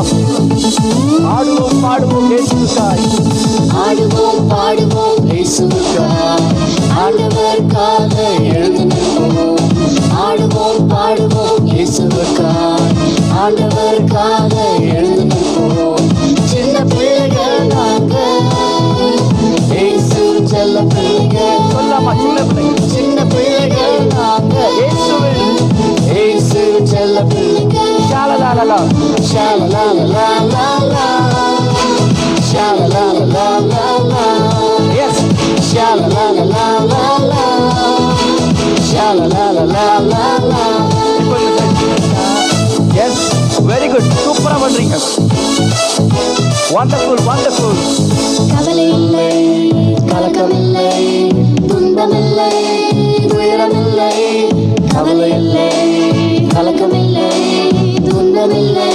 சொல்லலாம். ஆடுவோம் பாடுவோம் இயேசுவுக்காய், ஆடுவோம் பாடுவோம் இயேசுவுக்காய், ஆண்டவருக்காக எழுந்து நிற்போம். ஆடுவோம் பாடுவோம் இயேசுவுக்காய், ஆண்டவருக்காக எழுந்து நிற்போம். சின்ன பிள்ளைகள் நாங்கள், இயேசு செல்ல பிள்ளைகள். சொல்லாமா? சின்ன பிள்ளைகள், சின்ன பிள்ளைகள் நாங்கள், இயேசு செல்ல பிள்ளைகள். ஷாலலாலலா, ஷாலலாலலாலா, ஷாலலாலலாலா, எஸ், ஷாலலாலலாலா, ஷாலலாலலாலா. இப்போ எஸ், வெரி குட், சூப்பரா பண்றீங்க. Wonderful wonderful. கவலை இல்லை, கலக்கமில்லை, துன்பமில்லை, துயரமில்லை. கவலை இல்லை, கலக்கமில்லை, துன்பமில்லை,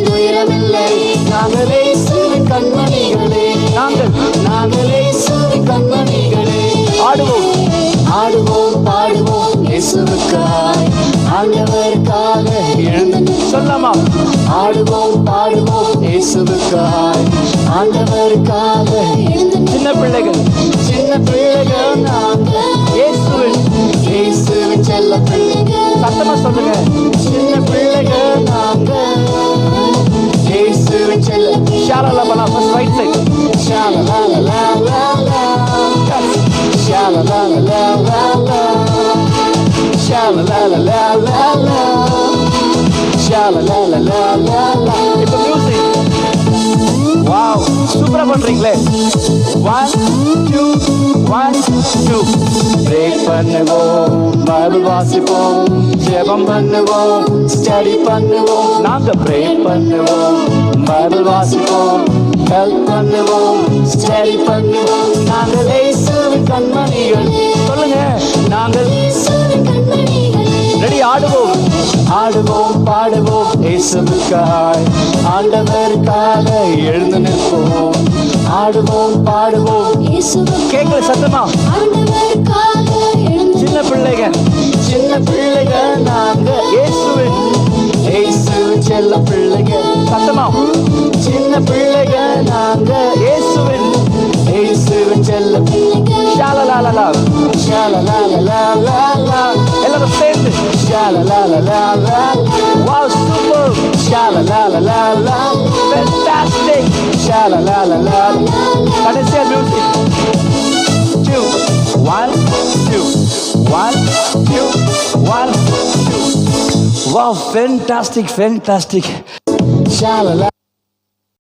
துயரமில்லை. நாங்களே சிறு கண்மணிகளே, நாங்களே சிறு கண்மணிகளே. ஆடுவோம் ஆடுவோம் பாடுவோம் இயேசுவுக்காய், ஆண்டவருக்காக எழுந்து சொல்லாமா? ஆடுவோம் பாடுவோம் இயேசுவுக்காய், ஆண்டவருக்காக எழுந்து. சின்ன பிள்ளைகள், சின்ன பிள்ளைகள் நாங்கள், இயேசுவின் செல்ல பிள்ளைகள். சத்தமா சொல்லுங்க. சின்ன பிள்ளைகள் நாங்கள், இயேசுவின் செல்ல. ஷாலலாலா, ஃபர்ஸ்ட் ரைட் சைடு. ஷாலலாலலாலா, ஷாலலாலலாலா, ஷாலலாலலாலா, ஷாலலாலலாலா. இப்போ மியூசிக். வாவ், சூப்பரா பண்றீங்களே. 1 2 1 2. பிரேக் பண்ணுவோம், பைபிள் வாசிப்போம், ஜெபம் பண்ணுவோம், ஸ்டடி பண்ணுவோம். நாங்க பிரேக் பண்ணுவோம், பைபிள் வாசிப்போம், ஹெல்ப் பண்ணுவோம், ஸ்டடி பண்ணுவோம். நாங்கள் இயேசுவின் கண்மணிகள். சொல்லுங்க. நாங்கள் இயேசுவின் கண்மணிகள். ரெடி, ஆடுவோம் ஆடுவோம் பாடுவோம் இயேசுவுக்காய், ஆண்டவருக்காக எழுந்து நிற்போம். ஆடுவோம் பாடுவோம் இயேசுவுக்காய், கேட்கல சத்தமா? ஆண்டவருக்காக எழுந்து. சின்ன பிள்ளைகள், சின்ன பிள்ளைகள் நாங்கள், இயேசுவின் செல்ல பிள்ளைகள். சத்தமா? சின்ன பிள்ளைகள் நாங்கள், இயேசுவின் செல்ல பிள்ளைகள். ஷாலலாலலா, ஷாலலாலலாலா, எல்லாரும் சேர்ந்து. ஷாலலாலலாலா, வாவ், சூப்பர், ஷாலலாலலாலா, ஃபேண்டாஸ்டிக். ஷாலலாலலாலா. கடைசியா music. 2 1 2 1 2 1 2. Wow, fantastic fantastic. Sha la la.